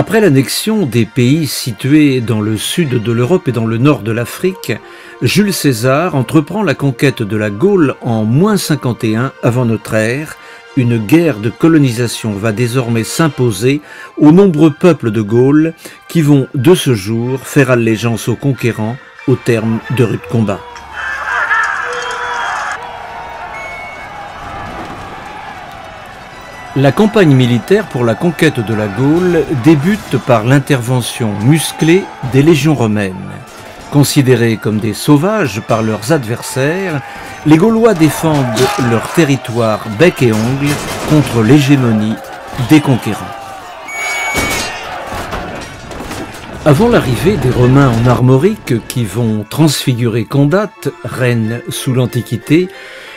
Après l'annexion des pays situés dans le sud de l'Europe et dans le nord de l'Afrique, Jules César entreprend la conquête de la Gaule en -51 avant notre ère. Une guerre de colonisation va désormais s'imposer aux nombreux peuples de Gaule qui vont de ce jour faire allégeance aux conquérants au terme de rudes combats. La campagne militaire pour la conquête de la Gaule débute par l'intervention musclée des légions romaines. Considérés comme des sauvages par leurs adversaires, les Gaulois défendent leur territoire bec et ongle contre l'hégémonie des conquérants. Avant l'arrivée des Romains en Armorique qui vont transfigurer Condate, Rennes sous l'Antiquité,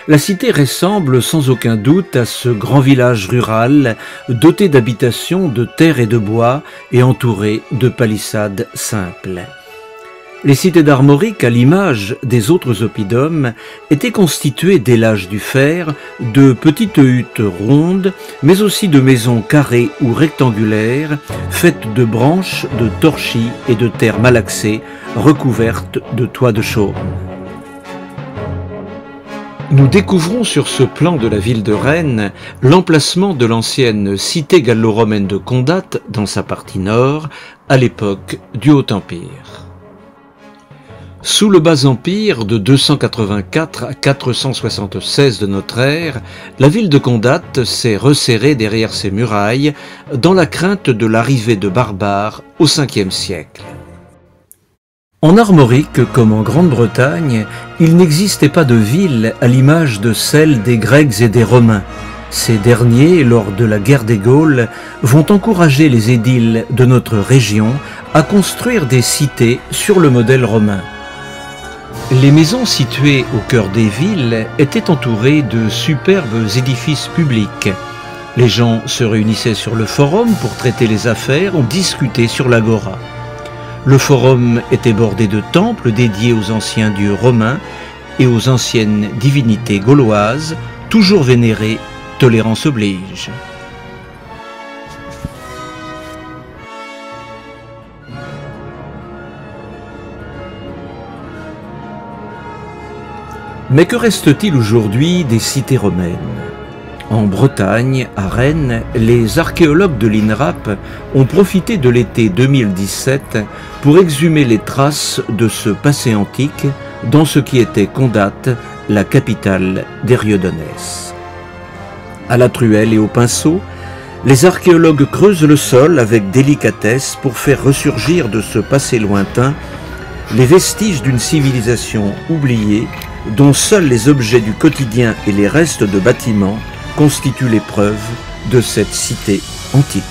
la cité ressemble sans aucun doute à ce grand village rural doté d'habitations de terre et de bois et entouré de palissades simples. Les cités d'Armorique, à l'image des autres oppidums, étaient constituées dès l'âge du fer de petites huttes rondes, mais aussi de maisons carrées ou rectangulaires, faites de branches, de torchis et de terre malaxée, recouvertes de toits de chaume. Nous découvrons sur ce plan de la ville de Rennes l'emplacement de l'ancienne cité gallo-romaine de Condate dans sa partie nord, à l'époque du Haut-Empire. Sous le Bas-Empire de 284 à 476 de notre ère, la ville de Condate s'est resserrée derrière ses murailles dans la crainte de l'arrivée de barbares au Ve siècle. En Armorique, comme en Grande-Bretagne, il n'existait pas de ville à l'image de celle des Grecs et des Romains. Ces derniers, lors de la guerre des Gaules, vont encourager les édiles de notre région à construire des cités sur le modèle romain. Les maisons situées au cœur des villes étaient entourées de superbes édifices publics. Les gens se réunissaient sur le forum pour traiter les affaires ou discuter sur l'agora. Le forum était bordé de temples dédiés aux anciens dieux romains et aux anciennes divinités gauloises, toujours vénérées, tolérance oblige. Mais que reste-t-il aujourd'hui des cités romaines ? En Bretagne, à Rennes, les archéologues de l'INRAP ont profité de l'été 2017 pour exhumer les traces de ce passé antique dans ce qui était Condate, la capitale des Rieudonnès. À la truelle et au pinceau, les archéologues creusent le sol avec délicatesse pour faire ressurgir de ce passé lointain les vestiges d'une civilisation oubliée dont seuls les objets du quotidien et les restes de bâtiments constituent les preuves de cette cité antique.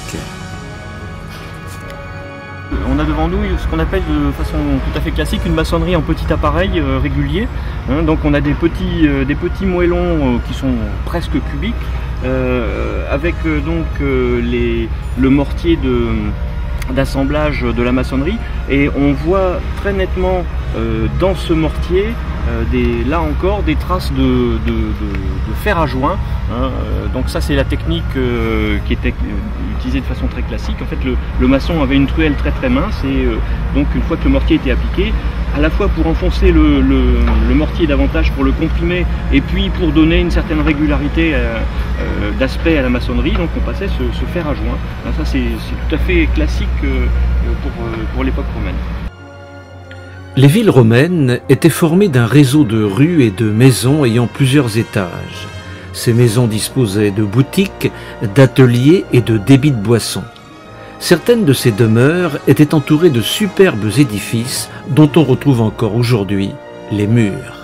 On a devant nous ce qu'on appelle de façon tout à fait classique une maçonnerie en petit appareil régulier. Donc on a des petits moellons qui sont presque cubiques avec le mortier d'assemblage de la maçonnerie, et on voit très nettement dans ce mortier là encore des traces de fer à joint. Donc ça c'est la technique qui était utilisée de façon très classique. En fait le maçon avait une truelle très mince, et donc une fois que le mortier était appliqué, à la fois pour enfoncer le mortier davantage, pour le comprimer, et puis pour donner une certaine régularité d'aspect à la maçonnerie, donc on passait ce fer à joint. Ça c'est tout à fait classique pour l'époque romaine. Les villes romaines étaient formées d'un réseau de rues et de maisons ayant plusieurs étages. Ces maisons disposaient de boutiques, d'ateliers et de débits de boissons. Certaines de ces demeures étaient entourées de superbes édifices dont on retrouve encore aujourd'hui les murs.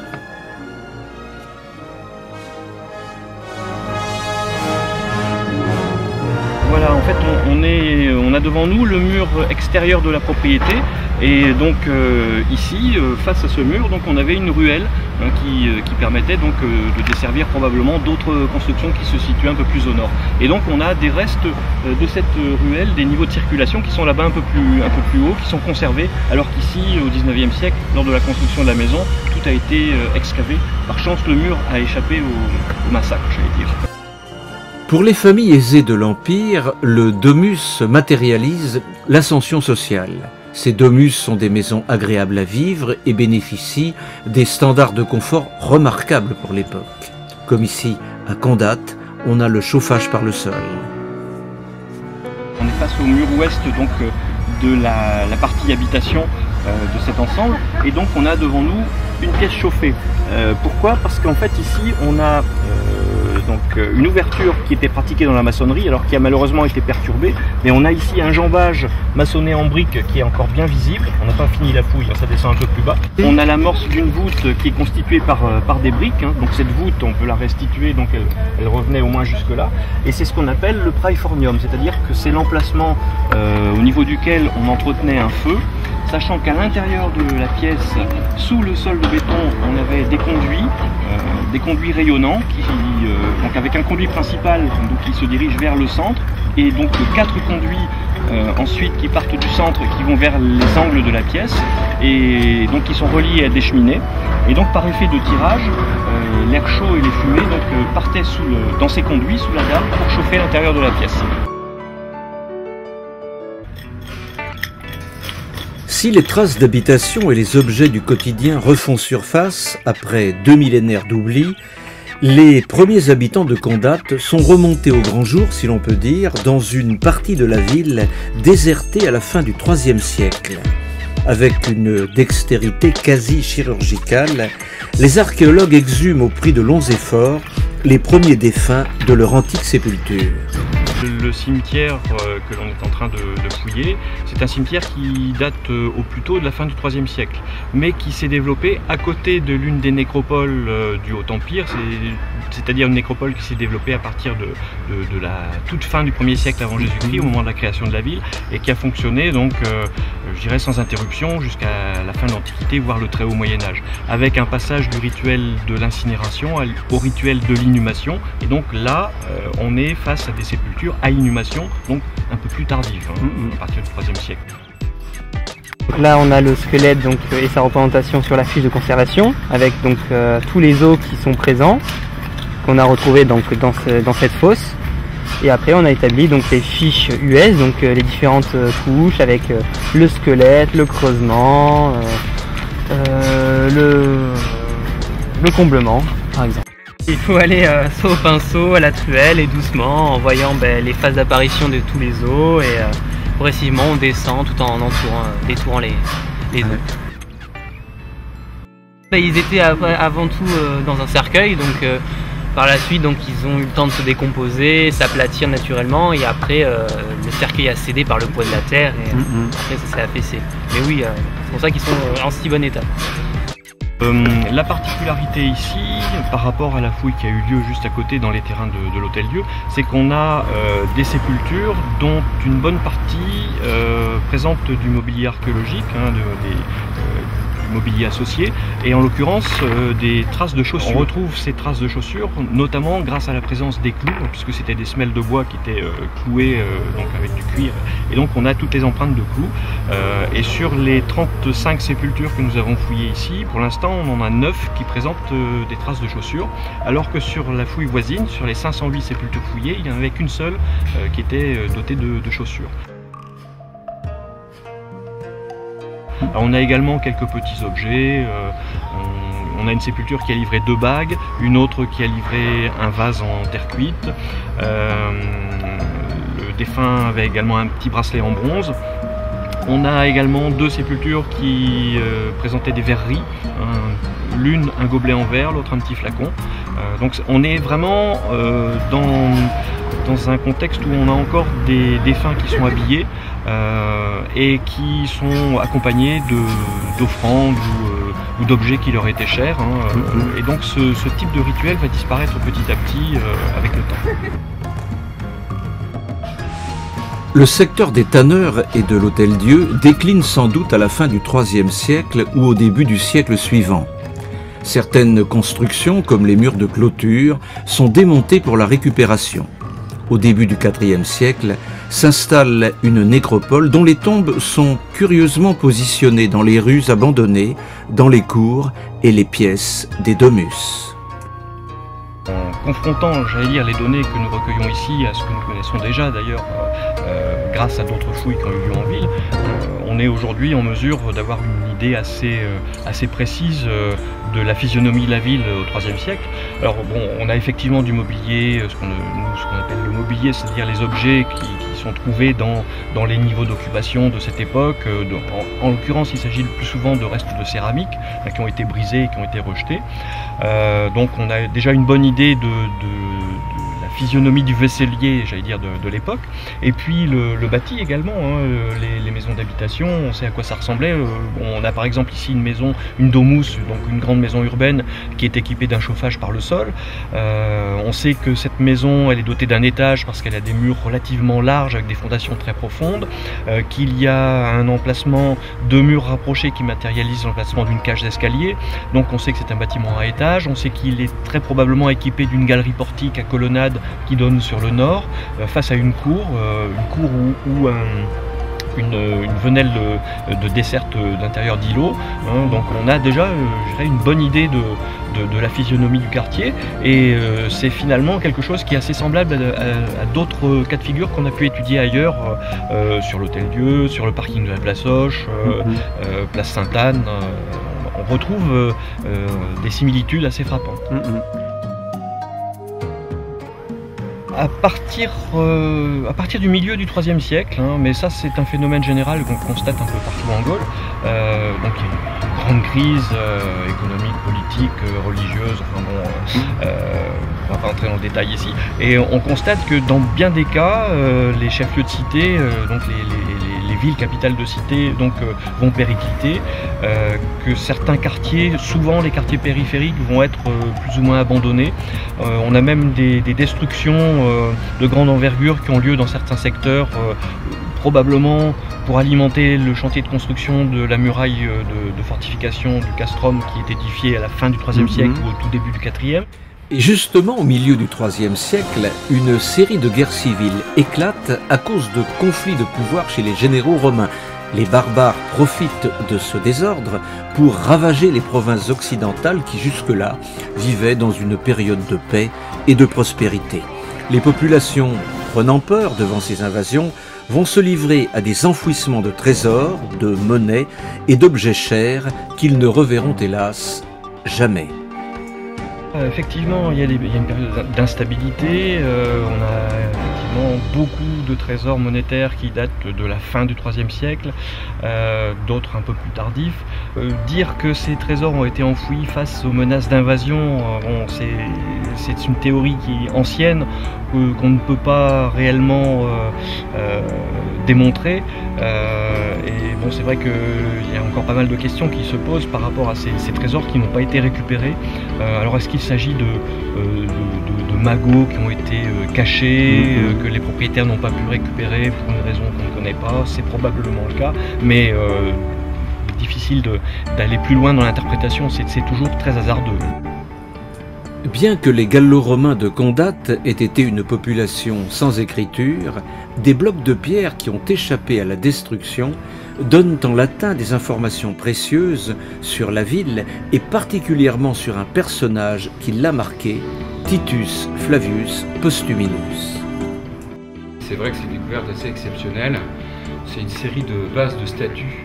Voilà, en fait on a devant nous le mur extérieur de la propriété, et donc ici face à ce mur, donc on avait une ruelle qui permettait donc de desservir probablement d'autres constructions qui se situaient un peu plus au nord. Et donc on a des restes de cette ruelle, des niveaux de circulation qui sont là-bas un peu plus haut, qui sont conservés, alors qu'ici au 19e siècle, lors de la construction de la maison, tout a été excavé. Par chance le mur a échappé au massacre, j'allais dire. Pour les familles aisées de l'Empire, le domus matérialise l'ascension sociale. Ces domus sont des maisons agréables à vivre et bénéficient des standards de confort remarquables pour l'époque. Comme ici, à Condat, on a le chauffage par le sol. On est face au mur ouest donc, de la partie habitation de cet ensemble, et donc on a devant nous une pièce chauffée. Pourquoi? Parce qu'en fait ici on a une ouverture qui était pratiquée dans la maçonnerie, alors qui a malheureusement été perturbée, mais on a ici un jambage maçonné en briques qui est encore bien visible. On n'a pas fini la fouille, ça descend un peu plus bas. On a l'amorce d'une voûte qui est constituée par des briques, donc cette voûte on peut la restituer, donc elle revenait au moins jusque là, et c'est ce qu'on appelle le praefornium, c'est-à-dire que c'est l'emplacement au niveau duquel on entretenait un feu, sachant qu'à l'intérieur de la pièce, sous le sol de béton, on avait des conduits rayonnants, donc avec un conduit principal donc, qui se dirige vers le centre, et donc 4 conduits ensuite qui partent du centre et qui vont vers les angles de la pièce, et donc qui sont reliés à des cheminées. Et donc par effet de tirage, l'air chaud et les fumées partaient dans ces conduits, sous la dalle, pour chauffer l'intérieur de la pièce. Si les traces d'habitation et les objets du quotidien refont surface après 2 millénaires d'oubli, les premiers habitants de Condat sont remontés au grand jour, si l'on peut dire, dans une partie de la ville désertée à la fin du IIIe siècle. Avec une dextérité quasi chirurgicale, les archéologues exhument au prix de longs efforts les premiers défunts de leur antique sépulture. Le cimetière que l'on est en train de fouiller, c'est un cimetière qui date au plus tôt de la fin du IIIe siècle, mais qui s'est développé à côté de l'une des nécropoles du Haut-Empire, c'est-à-dire une nécropole qui s'est développée à partir de la toute fin du 1er siècle avant Jésus-Christ, au moment de la création de la ville, et qui a fonctionné donc, je dirais sans interruption, jusqu'à la fin de l'Antiquité, voire le très haut Moyen-Âge, avec un passage du rituel de l'incinération au rituel de l'inhumation, et donc là, on est face à des sépultures à inhumation, donc un peu plus tardive, à partir du IIIe siècle. Là on a le squelette donc, et sa représentation sur la fiche de conservation, avec donc, tous les os qui sont présents, qu'on a retrouvés donc, dans cette fosse. Et après on a établi donc, les fiches US, donc les différentes couches avec le squelette, le creusement, le comblement par exemple. Il faut aller soit au pinceau, à la truelle, et doucement, en voyant les phases d'apparition de tous les os, et progressivement on descend tout en détourant les os. Ils étaient avant tout dans un cercueil, donc par la suite donc, ils ont eu le temps de se décomposer, s'aplatir naturellement, et après le cercueil a cédé par le poids de la terre, et après ça s'est affaissé. Mais oui, c'est pour ça qu'ils sont en si bon état. La particularité ici, par rapport à la fouille qui a eu lieu juste à côté dans les terrains de l'Hôtel-Dieu, c'est qu'on a des sépultures dont une bonne partie présente du mobilier archéologique, du mobilier associé, et en l'occurrence des traces de chaussures. On retrouve ces traces de chaussures notamment grâce à la présence des clous, puisque c'était des semelles de bois qui étaient clouées donc avec du cuir, et donc on a toutes les empreintes de clous. Et sur les 35 sépultures que nous avons fouillées ici, pour l'instant on en a 9 qui présentent des traces de chaussures, alors que sur la fouille voisine, sur les 508 sépultures fouillées, il n'y en avait qu'une seule qui était dotée de chaussures. Alors on a également quelques petits objets, on a une sépulture qui a livré 2 bagues, une autre qui a livré un vase en terre cuite, le défunt avait également un petit bracelet en bronze. On a également 2 sépultures qui présentaient des verreries, l'une un gobelet en verre, l'autre un petit flacon. Donc on est vraiment dans un contexte où on a encore des défunts qui sont habillés et qui sont accompagnés d'offrandes ou d'objets qui leur étaient chers. Et donc ce type de rituel va disparaître petit à petit avec le temps. Le secteur des tanneurs et de l'Hôtel-Dieu décline sans doute à la fin du IIIe siècle ou au début du siècle suivant. Certaines constructions, comme les murs de clôture, sont démontées pour la récupération. Au début du IVe siècle, s'installe une nécropole dont les tombes sont curieusement positionnées dans les rues abandonnées, dans les cours et les pièces des domus. En confrontant, j'allais dire, les données que nous recueillons ici à ce que nous connaissons déjà d'ailleurs grâce à d'autres fouilles qui ont eu lieu en ville, on est aujourd'hui en mesure d'avoir une idée assez précise de la physionomie de la ville au IIIe siècle. Alors bon, on a effectivement du mobilier, ce qu'on appelle le mobilier, c'est-à-dire les objets qui sont trouvés dans les niveaux d'occupation de cette époque. En l'occurrence, il s'agit le plus souvent de restes de céramique qui ont été brisés et qui ont été rejetés. Donc on a déjà une bonne idée de la physionomie du vaisselier, j'allais dire, de l'époque. Et puis le bâti également, hein, les maisons d'habitation, on sait à quoi ça ressemblait. On a par exemple ici une maison, une domus, donc une grande maison urbaine qui est équipée d'un chauffage par le sol. On sait que cette maison, elle est dotée d'un étage parce qu'elle a des murs relativement larges avec des fondations très profondes, qu'il y a un emplacement de murs rapprochés qui matérialise l'emplacement d'une cage d'escalier. Donc on sait que c'est un bâtiment à étage, on sait qu'il est très probablement équipé d'une galerie portique à colonnade qui donne sur le nord, face à une cour où une venelle de desserte d'intérieur d'îlot. Donc on a déjà je dirais, une bonne idée de la physionomie du quartier, et c'est finalement quelque chose qui est assez semblable à d'autres cas de figure qu'on a pu étudier ailleurs, sur l'Hôtel-Dieu, sur le parking de la Place Hoche, Place Sainte-Anne. On retrouve des similitudes assez frappantes. À partir du milieu du IIIe siècle, hein, mais ça c'est un phénomène général qu'on constate un peu partout en Gaule, donc il y a une grande crise économique, politique, religieuse, enfin bon, on va pas entrer dans le détail ici, et on constate que dans bien des cas, les chefs-lieux de cité, donc les villes capitales de cité vont péricliter, que certains quartiers, souvent les quartiers périphériques, vont être plus ou moins abandonnés. On a même des destructions de grande envergure qui ont lieu dans certains secteurs, probablement pour alimenter le chantier de construction de la muraille de fortification du castrum qui est édifié à la fin du IIIe siècle ou au tout début du IVe. Et justement, au milieu du IIIe siècle, une série de guerres civiles éclate à cause de conflits de pouvoir chez les généraux romains. Les barbares profitent de ce désordre pour ravager les provinces occidentales qui jusque-là vivaient dans une période de paix et de prospérité. Les populations, prenant peur devant ces invasions, vont se livrer à des enfouissements de trésors, de monnaies et d'objets chers qu'ils ne reverront hélas jamais. Effectivement, il y a une période d'instabilité, on a effectivement beaucoup de trésors monétaires qui datent de la fin du IIIe siècle, d'autres un peu plus tardifs. Dire que ces trésors ont été enfouis face aux menaces d'invasion, bon, c'est une théorie qui est ancienne, qu'on ne peut pas réellement démontrer. Et bon, c'est vrai qu'il y a encore pas mal de questions qui se posent par rapport à ces trésors qui n'ont pas été récupérés. Alors est-ce qu'il s'agit de magots qui ont été cachés, que les propriétaires n'ont pas pu récupérer pour une raison qu'on ne connaît pas? C'est probablement le cas, mais difficile d'aller plus loin dans l'interprétation, c'est toujours très hasardeux. Bien que les Gallo-Romains de Condat aient été une population sans écriture, des blocs de pierre qui ont échappé à la destruction donnent en latin des informations précieuses sur la ville et particulièrement sur un personnage qui l'a marqué, Titus Flavius Postuminus. C'est vrai que c'est une découverte assez exceptionnelle. C'est une série de bases de statues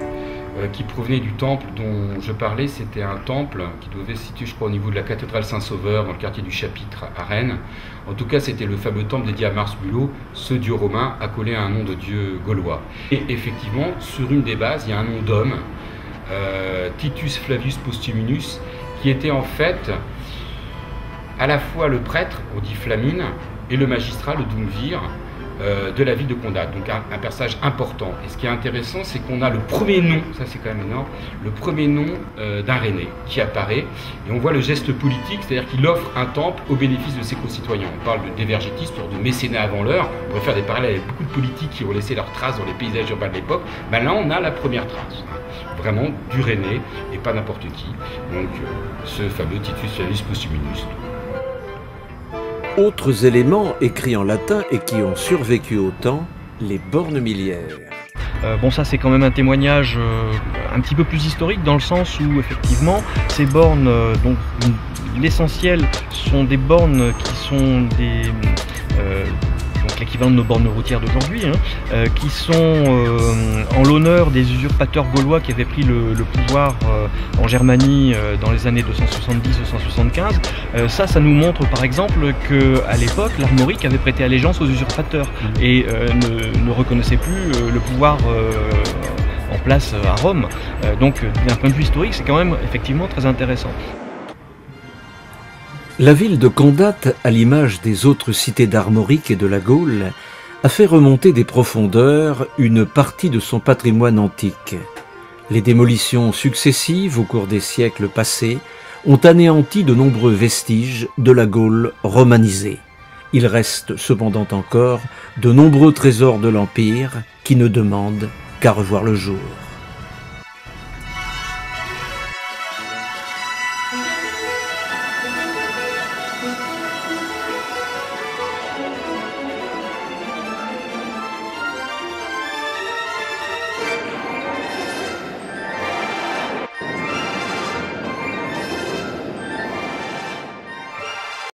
qui provenaient du temple dont je parlais. C'était un temple qui devait se situer, je crois, au niveau de la cathédrale Saint-Sauveur, dans le quartier du Chapitre à Rennes. En tout cas, c'était le fameux temple dédié à Mars Bulot, ce dieu romain accolé à un nom de dieu gaulois. Et effectivement, sur une des bases, il y a un nom d'homme, Titus Flavius Postuminus, qui était en fait à la fois le prêtre, on dit Flamine, et le magistrat, le Doumvir, de la ville de Condat, donc un personnage important. Et ce qui est intéressant, c'est qu'on a le premier nom, ça c'est quand même énorme, le premier nom d'un Rennais qui apparaît, et on voit le geste politique, c'est-à-dire qu'il offre un temple au bénéfice de ses concitoyens. On parle de dévergétisme, de mécénat avant l'heure, on pourrait faire des parallèles avec beaucoup de politiques qui ont laissé leurs traces dans les paysages urbains de l'époque. Ben là, on a la première trace, vraiment du Rennais, et pas n'importe qui, donc ce fameux Titus Flavius Postuminus. Autres éléments écrits en latin et qui ont survécu au temps, les bornes miliaires. Bon, ça c'est quand même un témoignage un petit peu plus historique, dans le sens où effectivement ces bornes, donc l'essentiel sont des bornes qui sont des donc l'équivalent de nos bornes routières d'aujourd'hui, qui sont en l'honneur des usurpateurs gaulois qui avaient pris le pouvoir en Germanie dans les années 270-275. Ça nous montre par exemple qu'à l'époque, l'Armorique avait prêté allégeance aux usurpateurs et ne reconnaissait plus le pouvoir en place à Rome. Donc d'un point de vue historique, c'est quand même effectivement très intéressant. La ville de Condat, à l'image des autres cités d'Armorique et de la Gaule, a fait remonter des profondeurs une partie de son patrimoine antique. Les démolitions successives au cours des siècles passés ont anéanti de nombreux vestiges de la Gaule romanisée. Il reste cependant encore de nombreux trésors de l'Empire qui ne demandent qu'à revoir le jour.